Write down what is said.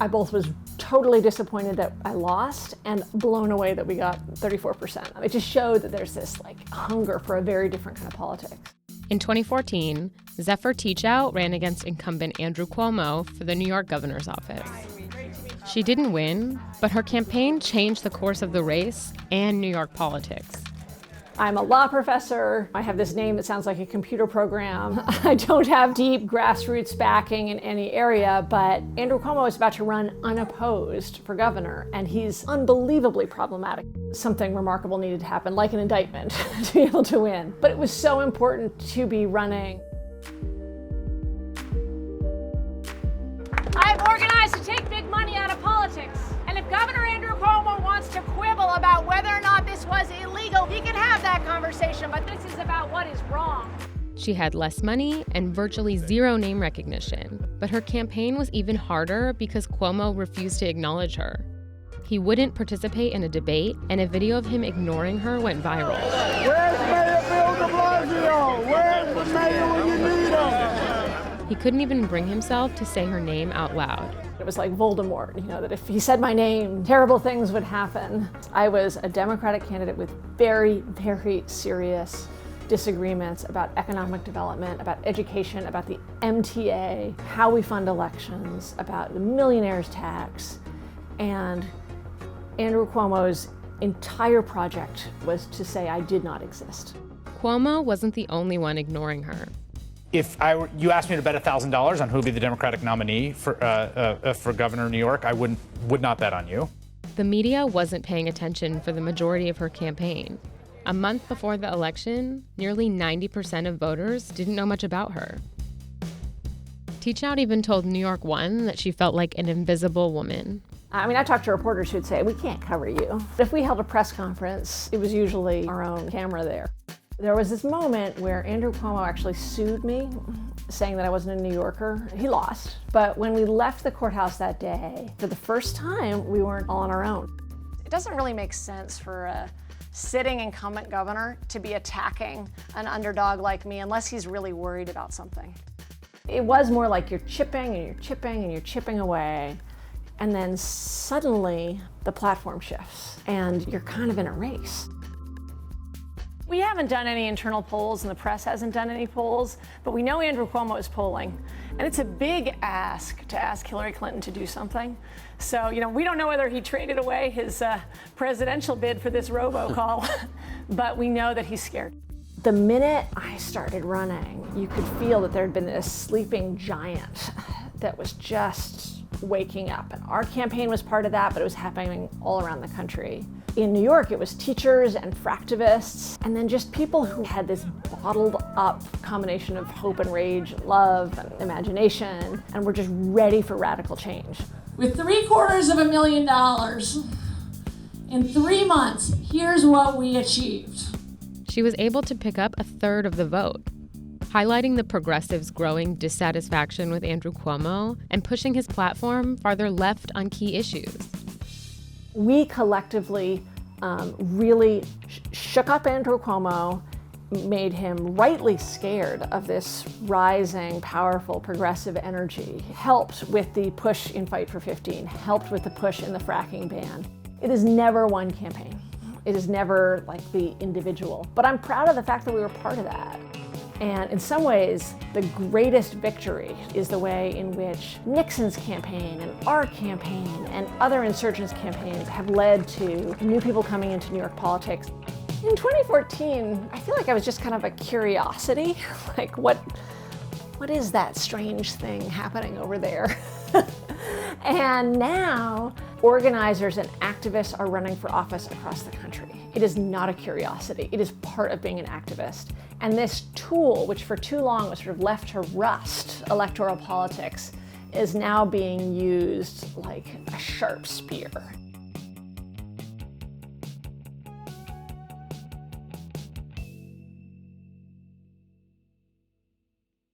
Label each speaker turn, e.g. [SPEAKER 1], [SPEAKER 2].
[SPEAKER 1] I both was totally disappointed that I lost and blown away that we got 34%. It just showed that there's this hunger for a very different kind of politics.
[SPEAKER 2] In 2014, Zephyr Teachout ran against incumbent Andrew Cuomo for the New York governor's office. She didn't win, but her campaign changed the course of the race and New York politics.
[SPEAKER 1] I'm a law professor. I have this name that sounds like a computer program. I don't have deep grassroots backing in any area, but Andrew Cuomo is about to run unopposed for governor, and he's unbelievably problematic. Something remarkable needed to happen, like an indictment, to be able to win. But it was so important to be running.
[SPEAKER 3] I've organized to take big money out of politics. And if Governor Andrew Cuomo wants to quibble about whether or not this was illegal, he can have that conversation, but this is about what is wrong.
[SPEAKER 2] She had less money and virtually zero name recognition, but her campaign was even harder because Cuomo refused to acknowledge her. He wouldn't participate in a debate, and a video of him ignoring her went viral.
[SPEAKER 4] Where's Mayor Bill de Blasio? Where's the mayor when you need him?
[SPEAKER 2] He couldn't even bring himself to say her name out loud.
[SPEAKER 1] It was like Voldemort, that if he said my name, terrible things would happen. I was a Democratic candidate with very, very serious disagreements about economic development, about education, about the MTA, how we fund elections, about the millionaire's tax. And Andrew Cuomo's entire project was to say I did not exist.
[SPEAKER 2] Cuomo wasn't the only one ignoring her.
[SPEAKER 5] If you asked me to bet $1,000 on who would be the Democratic nominee for governor of New York, I would not bet on you.
[SPEAKER 2] The media wasn't paying attention for the majority of her campaign. A month before the election, nearly 90% of voters didn't know much about her. Teachout even told New York One that she felt like an invisible woman.
[SPEAKER 1] I talked to reporters who'd say, we can't cover you. If we held a press conference, it was usually our own camera there. There was this moment where Andrew Cuomo actually sued me, saying that I wasn't a New Yorker. He lost. But when we left the courthouse that day, for the first time, we weren't all on our own.
[SPEAKER 3] It doesn't really make sense for a sitting incumbent governor to be attacking an underdog like me unless he's really worried about something.
[SPEAKER 1] It was more like you're chipping and you're chipping and you're chipping away. And then suddenly the platform shifts and you're kind of in a race. We haven't done any internal polls and the press hasn't done any polls, but we know Andrew Cuomo is polling. And it's a big ask to ask Hillary Clinton to do something. So, we don't know whether he traded away his presidential bid for this robocall, but we know that he's scared. The minute I started running, you could feel that there had been this sleeping giant that was just waking up. And our campaign was part of that, but it was happening all around the country. In New York, it was teachers and fractivists, and then just people who had this bottled up combination of hope and rage, love and imagination, and were just ready for radical change.
[SPEAKER 6] With $750,000 in 3 months, here's what we achieved.
[SPEAKER 2] She was able to pick up a third of the vote, highlighting the progressives' growing dissatisfaction with Andrew Cuomo and pushing his platform farther left on key issues.
[SPEAKER 1] We collectively really shook up Andrew Cuomo, made him rightly scared of this rising, powerful, progressive energy, helped with the push in Fight for 15, helped with the push in the fracking ban. It is never one campaign. It is never like the individual. But I'm proud of the fact that we were part of that. And in some ways, the greatest victory is the way in which Nixon's campaign and our campaign and other insurgents' campaigns have led to new people coming into New York politics. In 2014, I feel like I was just kind of a curiosity, like what is that strange thing happening over there? And now, organizers and activists are running for office across the country. It is not a curiosity. It is part of being an activist. And this tool, which for too long was sort of left to rust electoral politics, is now being used like a sharp spear.